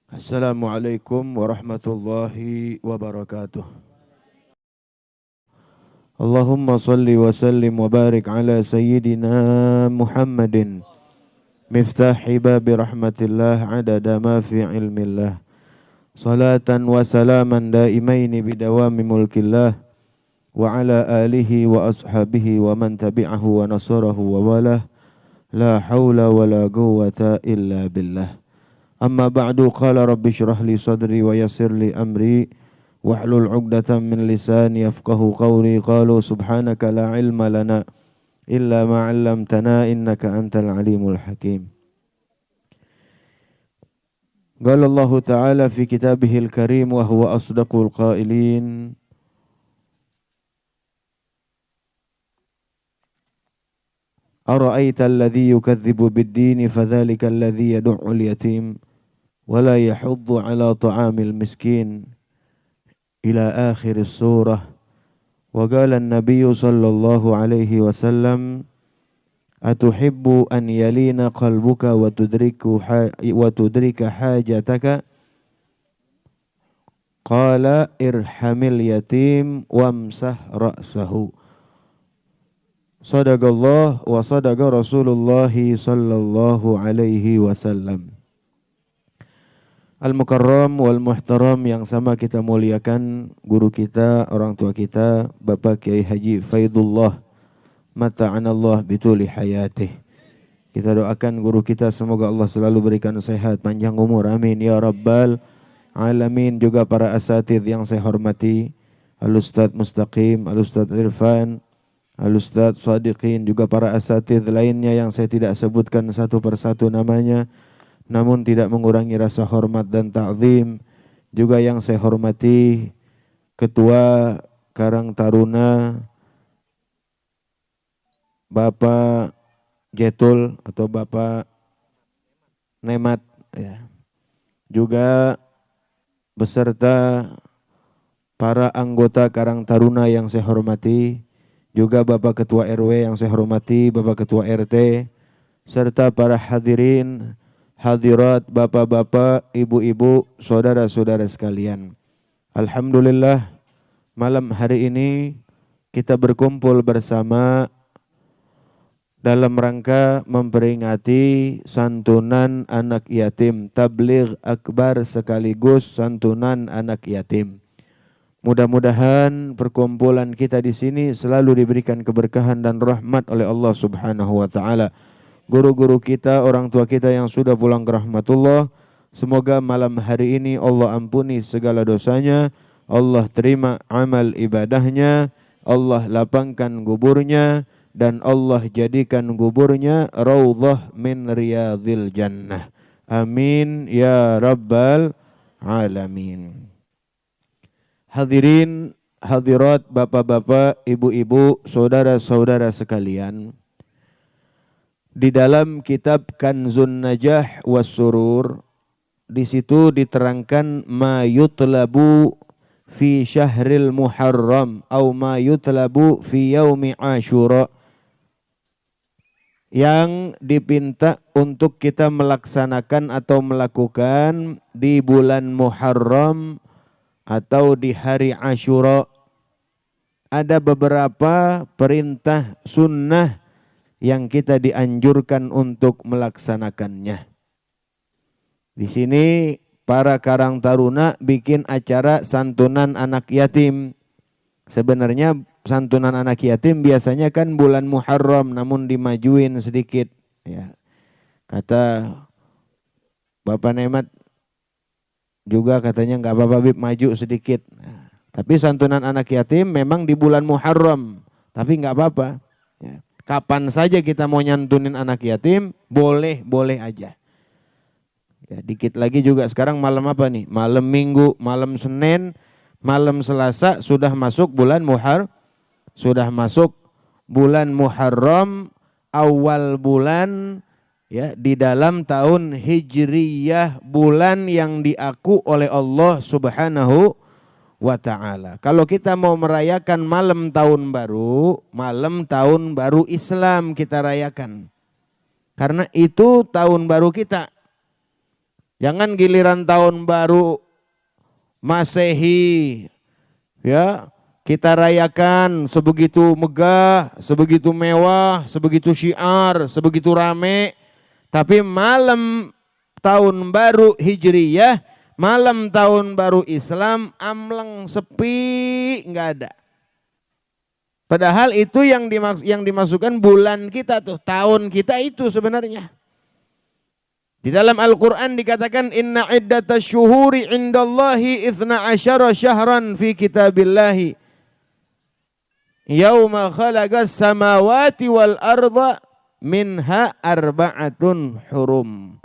Assalamualaikum warahmatullahi wabarakatuh. Allahumma salli wa sallim wa barik ala sayyidina Muhammadin miftahi babi rahmatillah adada ma fi ilmillah salatan wa salaman daimaini bidawami mulkillah wa ala alihi wa ashabihi wa man tabi'ahu wa nasarahu wa walah la hawla wa la quwwata illa billah. Amma ba'du, qala rabbi syrah li sadri wa yassir li amri wahlul 'uqdatam min lisani yafqahu qawli. Qalu subhanaka la ilma lana illa ma 'allamtana innaka antal alimul hakim. Qala Allah ta'ala fi kitabihil karim wa huwa asdaqul qailin. Ara'aita alladhi yukadzibu bid-din fadhalika alladhi yad'ul yatim ولا يحض على طعام المسكين إلى آخر السورة. وقال النبي صلى الله عليه وسلم أتحب أن يلين قلبك وتدرك حاجتك قال ارحم اليتيم وامسح رأسه. صدق الله وصدق رسول الله صلى الله عليه وسلم. Al-Mukarram wal Muhtaram yang sama kita muliakan guru kita, orang tua kita, Bapak Kiai Haji Faidullah mata'anallah bituli hayatih. Kita doakan guru kita semoga Allah selalu berikan sehat, panjang umur, amin ya rabbal alamin. Juga para asatidz yang saya hormati, Al-Ustadz Mustaqim, Al-Ustadz Irfan, Al-Ustadz Sadiqin, juga para asatidz lainnya yang saya tidak sebutkan satu persatu namanya, namun tidak mengurangi rasa hormat dan ta'zim. Juga yang saya hormati Ketua Karang Taruna Bapak Jetul atau Bapak Nemat ya. Juga beserta para anggota Karang Taruna yang saya hormati, juga Bapak Ketua RW yang saya hormati, Bapak Ketua RT, serta para hadirin hadirat, bapak-bapak, ibu-ibu, saudara-saudara sekalian. Alhamdulillah, malam hari ini kita berkumpul bersama dalam rangka memperingati santunan anak yatim, tabligh akbar sekaligus santunan anak yatim. Mudah-mudahan perkumpulan kita di sini selalu diberikan keberkahan dan rahmat oleh Allah Subhanahu wa taala. Guru-guru kita, orang tua kita yang sudah pulang ke rahmatullah, semoga malam hari ini Allah ampuni segala dosanya, Allah terima amal ibadahnya, Allah lapangkan kuburnya, dan Allah jadikan kuburnya raudhah min riyadhil jannah. Amin ya rabbal alamin. Hadirin, hadirat, bapak-bapak, ibu-ibu, saudara-saudara sekalian, di dalam kitab Kanzun Najah was Surur, di situ diterangkan ma yutlabu fi syahril Muharram atau ma yutlabu fi yaumi Asyura, yang dipinta untuk kita melaksanakan atau melakukan di bulan Muharram atau di hari Asyura. Ada beberapa perintah sunnah yang kita dianjurkan untuk melaksanakannya. Di sini para Karang Taruna bikin acara santunan anak yatim. Sebenarnya santunan anak yatim biasanya kan bulan Muharram, namun dimajuin sedikit. Ya. Kata Bapak Nemat juga katanya nggak apa-apa Bib, maju sedikit. Nah, tapi santunan anak yatim memang di bulan Muharram, tapi nggak apa-apa. Ya. Kapan saja kita mau nyantunin anak yatim, boleh aja. Ya, dikit lagi juga sekarang malam apa nih? Malam Minggu, malam Senin, malam Selasa sudah masuk bulan Muharram, awal bulan ya di dalam tahun Hijriyah, bulan yang diaku oleh Allah Subhanahu wa ta'ala. Kalau kita mau merayakan malam tahun baru Islam kita rayakan. Karena itu tahun baru kita. Jangan giliran tahun baru Masehi ya kita rayakan sebegitu megah, sebegitu mewah, sebegitu syiar, sebegitu rame. Tapi malam tahun baru Hijriyah, malam tahun baru Islam amleng sepi, nggak ada. Padahal itu yang dimasukkan bulan kita tuh, tahun kita itu sebenarnya. Di dalam Al-Quran dikatakan inna iddatash syuhuri indallahi 12 syahran fi kitabillahi yauma khalaqas samawati wal arda minha arba'atun hurum.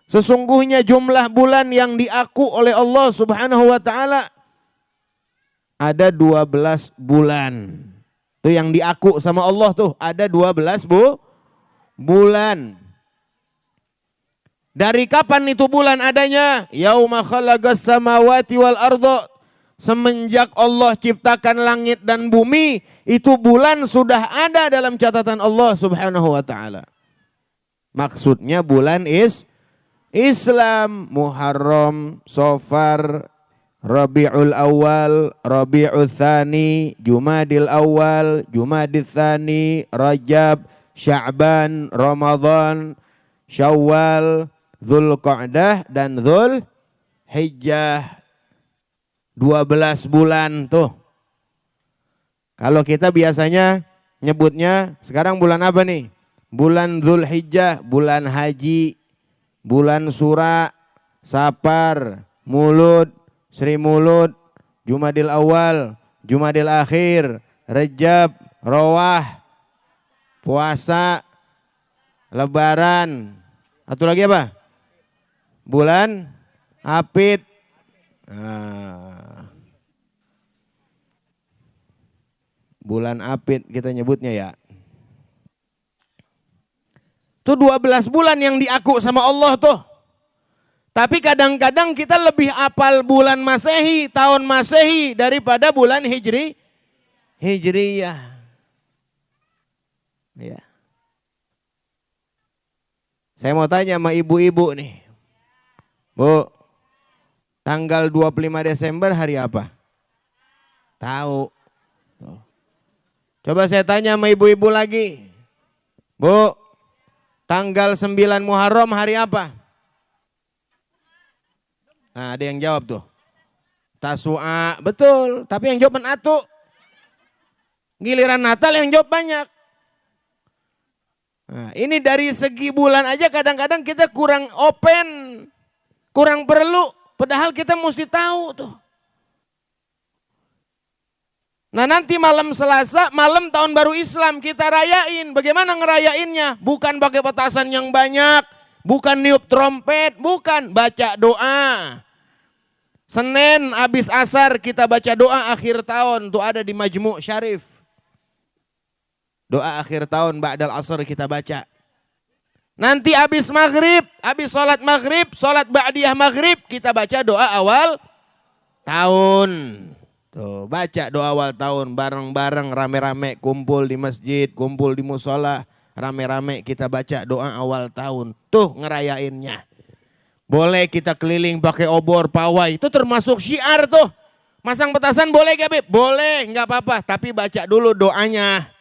Sesungguhnya jumlah bulan yang diaku oleh Allah Subhanahu wa taala ada 12 bulan. Itu yang diaku sama Allah tuh ada 12 bulan. Dari kapan itu bulan adanya? Yauma khalaqas samawati wal arda. Semenjak Allah ciptakan langit dan bumi, itu bulan sudah ada dalam catatan Allah Subhanahu wa taala. Maksudnya bulan Islam, Muharram, Safar, Rabiul Awal, Rabiul Tsani, Jumadil Awal, Jumadil Tsani, Rajab, Sya'ban, Ramadan, Syawal, Dzulqa'dah dan Dzulhijjah. 12 bulan tuh. Kalau kita biasanya nyebutnya sekarang bulan apa nih? Bulan Dzulhijjah, bulan haji, bulan Sura, Safar, Mulud, Sri Mulud, Jumadil Awal, Jumadil Akhir, Rajab, Rawah, puasa, Lebaran. Atau lagi apa? Bulan Apit. Bulan Apit kita nyebutnya ya. Itu 12 bulan yang diaku sama Allah tuh. Tapi kadang-kadang kita lebih apal bulan Masehi, tahun Masehi daripada bulan Hijriyah. Ya. Saya mau tanya sama ibu-ibu nih. Bu, tanggal 25 Desember hari apa? Tahu. Coba saya tanya sama ibu-ibu lagi. Bu, tanggal 9 Muharram hari apa? Nah, ada yang jawab tuh. Tasu'a, betul. Tapi yang jawab Atu. Giliran Natal yang jawab banyak. Nah, ini dari segi bulan aja kadang-kadang kita kurang open, kurang perlu. Padahal kita mesti tahu tuh. Nah nanti malam Selasa, malam tahun baru Islam kita rayain. Bagaimana ngerayainnya? Bukan pakai petasan yang banyak, bukan niup trompet, bukan. Baca doa. Senin habis asar kita baca doa akhir tahun. Tuh ada di Majmu' Syarif. Doa akhir tahun ba'dal asar kita baca. Nanti habis maghrib, habis sholat maghrib, sholat ba'diyah maghrib, kita baca doa awal tahun. Tuh, baca doa awal tahun bareng-bareng, rame-rame, kumpul di masjid, kumpul di musola, rame-rame kita baca doa awal tahun. Tuh ngerayainnya. Boleh kita keliling pakai obor, pawai, itu termasuk syiar tuh. Masang petasan boleh gak Beb? Boleh, gak apa-apa, tapi baca dulu doanya.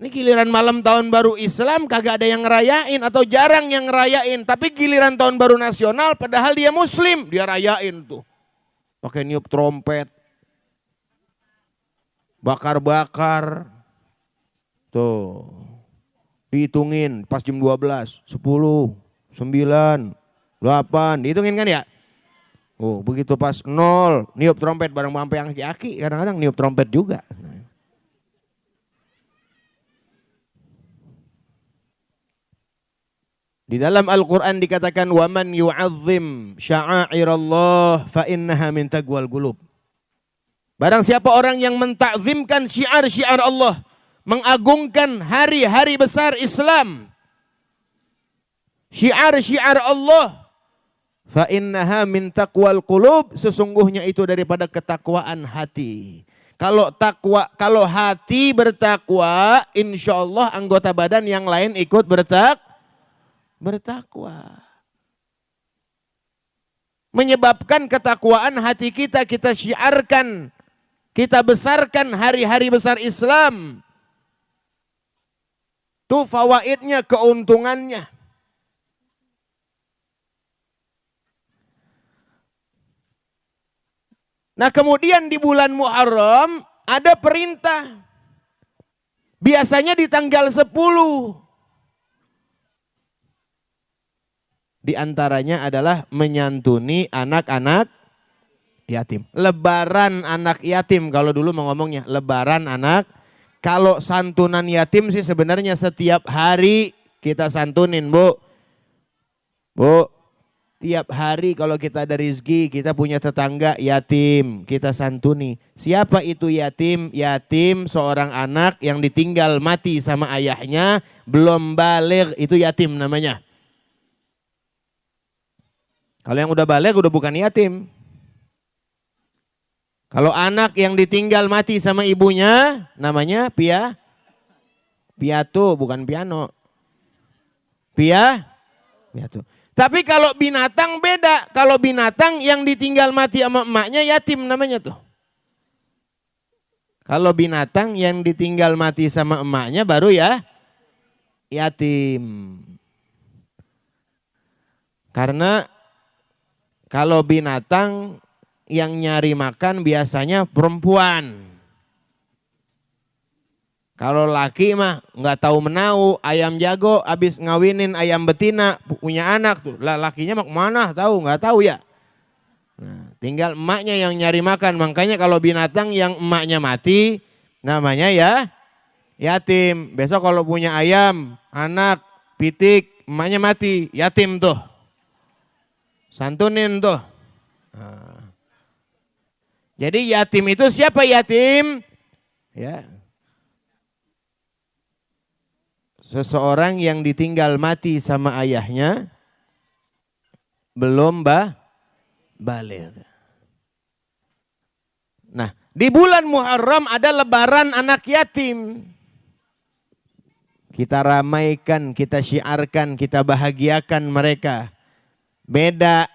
Ini giliran malam tahun baru Islam kagak ada yang ngerayain atau jarang yang ngerayain. Tapi giliran tahun baru nasional padahal dia muslim, dia rayain tuh. Pakai niup trompet. Bakar-bakar. Tuh. Dihitungin pas jam 12, 10, 9, 8. Dihitungin kan ya? Oh, begitu pas 0, niup trompet bareng sampai yang aki-aki. Kadang-kadang niup trompet juga. Di dalam Al-Quran dikatakan وَمَنْ يُعَظِّمْ شَعَائِرَ اللَّهِ فَإِنَّهَا مِنْ تَقْوَى الْقُلُوبِ. Barang siapa orang yang mentakzimkan syiar-syiar Allah, mengagungkan hari-hari besar Islam, syiar-syiar Allah, فَإِنَّهَا مِنْ تَقْوَى الْقُلُوبِ, sesungguhnya itu daripada ketakwaan hati. Kalau takwa, kalau hati bertakwa, insya Allah anggota badan yang lain ikut bertakwa. bertakwa. Menyebabkan ketakwaan hati kita syiarkan, kita besarkan hari-hari besar Islam. Itu fawaidnya, keuntungannya. Nah kemudian di bulan Muharram ada perintah. Biasanya di tanggal 10. Di antaranya adalah menyantuni anak-anak yatim. Lebaran anak yatim kalau dulu mau ngomongnya. Lebaran anak. Kalau santunan yatim sih sebenarnya setiap hari kita santunin, Bu. Bu, tiap hari kalau kita ada rezeki, kita punya tetangga yatim, kita santuni. Siapa itu yatim? Yatim seorang anak yang ditinggal mati sama ayahnya, belum baligh, itu yatim namanya. Kalau yang udah balik udah bukan yatim. Kalau anak yang ditinggal mati sama ibunya namanya piatu, bukan piano. Piatu. Tapi kalau binatang beda. Kalau binatang yang ditinggal mati sama emaknya yatim namanya tuh. Kalau binatang yang ditinggal mati sama emaknya baru ya yatim. Karena kalau binatang yang nyari makan biasanya perempuan. Kalau laki mah nggak tahu menau, ayam jago habis ngawinin ayam betina punya anak tuh. Lah lakinya mah kemana? Nggak tahu ya. Nah, tinggal emaknya yang nyari makan. Makanya kalau binatang yang emaknya mati namanya ya yatim. Besok kalau punya ayam, anak, pitik, emaknya mati, yatim tuh. Santunin tuh. Nah. Jadi yatim itu siapa yatim? Ya. Seseorang yang ditinggal mati sama ayahnya belum baligh. Nah, di bulan Muharram ada lebaran anak yatim. Kita ramaikan, kita syiarkan, kita bahagiakan mereka. Beda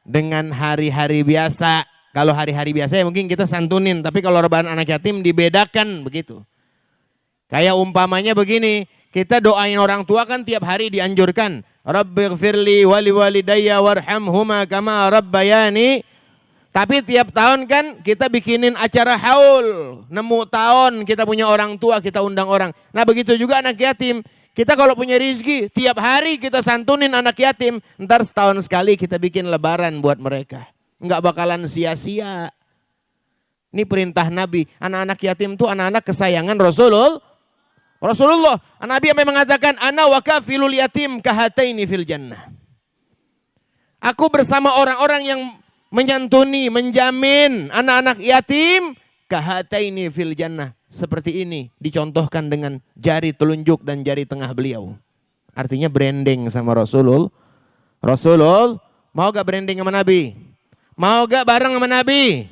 dengan hari-hari biasa. Kalau hari-hari biasa ya mungkin kita santunin. Tapi kalau lebaran anak yatim dibedakan begitu. Kayak umpamanya begini. Kita doain orang tua kan tiap hari dianjurkan. Rabbighfirli wali walidayya warhamhuma kama rabbayani. Tapi tiap tahun kan kita bikinin acara haul. Nemu tahun kita punya orang tua, kita undang orang. Nah begitu juga anak yatim. Kita kalau punya rezeki, tiap hari kita santunin anak yatim. Ntar setahun sekali kita bikin lebaran buat mereka. Enggak bakalan sia-sia. Ini perintah Nabi. Anak-anak yatim itu anak-anak kesayangan Rasulullah. Nabi yang mengatakan, ana wa kafilul yatim kahataini fil jannah. Aku bersama orang-orang yang menyantuni, menjamin anak-anak yatim kahataini fil jannah. Seperti ini dicontohkan dengan jari telunjuk dan jari tengah beliau. Artinya branding sama Rasulullah. Mau gak branding sama Nabi? Mau gak bareng sama Nabi?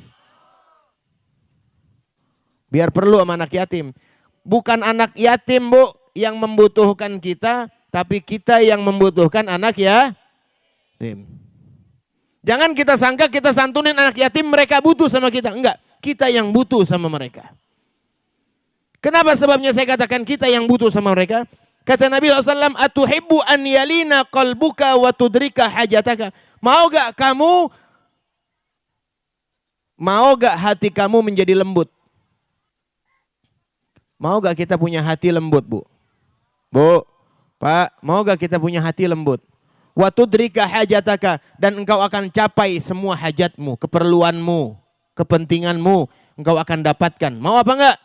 Biar perlu sama anak yatim. Bukan anak yatim, Bu, yang membutuhkan kita, tapi kita yang membutuhkan anak yatim. Jangan kita sangka kita santunin anak yatim mereka butuh sama kita. Enggak, kita yang butuh sama mereka. Kenapa sebabnya saya katakan kita yang butuh sama mereka? Kata Nabi SAW, atuhibbu an yalina qalbuka wa tudrika hajataka. Mau gak hati kamu menjadi lembut? Mau gak kita punya hati lembut, Bu? Bu, Pak, mau gak kita punya hati lembut? Wa tudrika hajataka, dan engkau akan capai semua hajatmu, keperluanmu, kepentinganmu, engkau akan dapatkan. Mau apa enggak?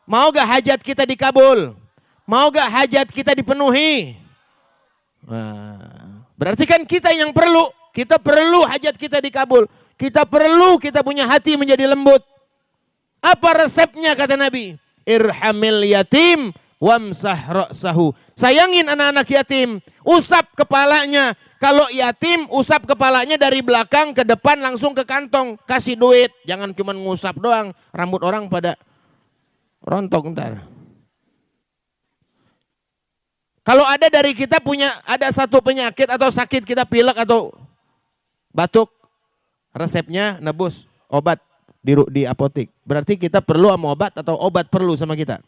Mau gak hajat kita dikabul? Mau gak hajat kita dipenuhi? Nah, berarti kan kita yang perlu. Kita perlu hajat kita dikabul. Kita perlu kita punya hati menjadi lembut. Apa resepnya kata Nabi? Irhamil yatim wamsah ra'sahu. Sayangin anak-anak yatim. Usap kepalanya. Kalau yatim usap kepalanya dari belakang ke depan langsung ke kantong. Kasih duit. Jangan cuma ngusap doang. Rambut orang pada rontok ntar. Kalau ada dari kita ada satu penyakit atau sakit, kita pilek atau batuk, resepnya nebus obat di apotek. Berarti kita perlu sama obat atau obat perlu sama kita?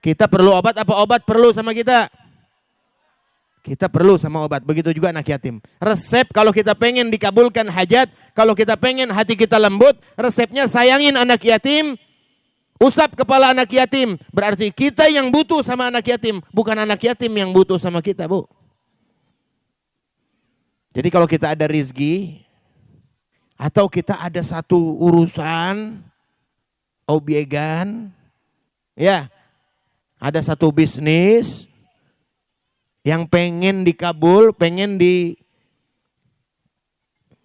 Kita perlu obat apa obat perlu sama kita? Kita perlu sama obat. Begitu juga anak yatim. Resep kalau kita pengen dikabulkan hajat, kalau kita pengen hati kita lembut, resepnya sayangin anak yatim, usap kepala anak yatim. Berarti kita yang butuh sama anak yatim, bukan anak yatim yang butuh sama kita, Bu. Jadi kalau kita ada rizki, atau kita ada satu urusan, obyegan, ya, ada satu bisnis yang pengen dikabul, pengen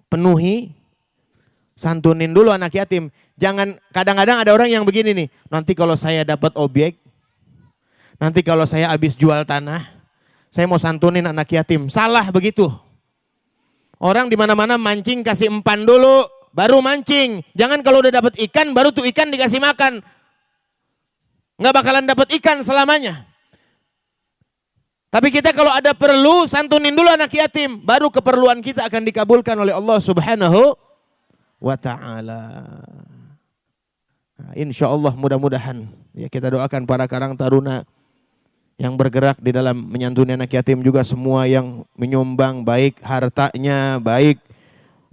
dipenuhi, santunin dulu anak yatim. Jangan, kadang-kadang ada orang yang begini nih, nanti kalau saya dapat objek, nanti kalau saya habis jual tanah, saya mau santunin anak yatim. Salah begitu. Orang di mana-mana mancing kasih empan dulu, baru mancing. Jangan kalau udah dapat ikan, baru tuh ikan dikasih makan. Nggak bakalan dapat ikan selamanya. Tapi kita kalau ada perlu, santunin dulu anak yatim. Baru keperluan kita akan dikabulkan oleh Allah Subhanahu wa ta'ala. Nah, insya Allah mudah-mudahan ya, kita doakan para karang taruna yang bergerak di dalam menyantuni anak yatim, juga semua yang menyumbang, baik hartanya, baik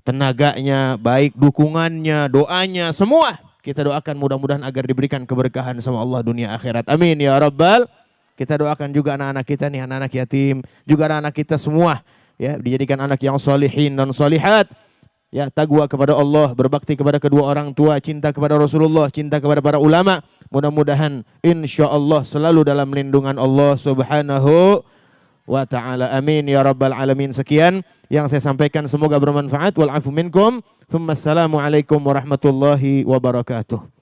tenaganya, baik dukungannya, doanya, semua kita doakan mudah-mudahan agar diberikan keberkahan sama Allah dunia akhirat. Amin ya rabbal. Kita doakan juga anak-anak kita nih, anak-anak yatim, juga anak-anak kita semua ya, dijadikan anak yang solihin dan solihat. Ya, taqwa kepada Allah, berbakti kepada kedua orang tua, cinta kepada Rasulullah, cinta kepada para ulama. Mudah-mudahan insya Allah selalu dalam lindungan Allah Subhanahu wa ta'ala. Amin ya rabbal alamin. Sekian yang saya sampaikan, semoga bermanfaat. Wal afu minkum. Assalamualaikum warahmatullahi wabarakatuh.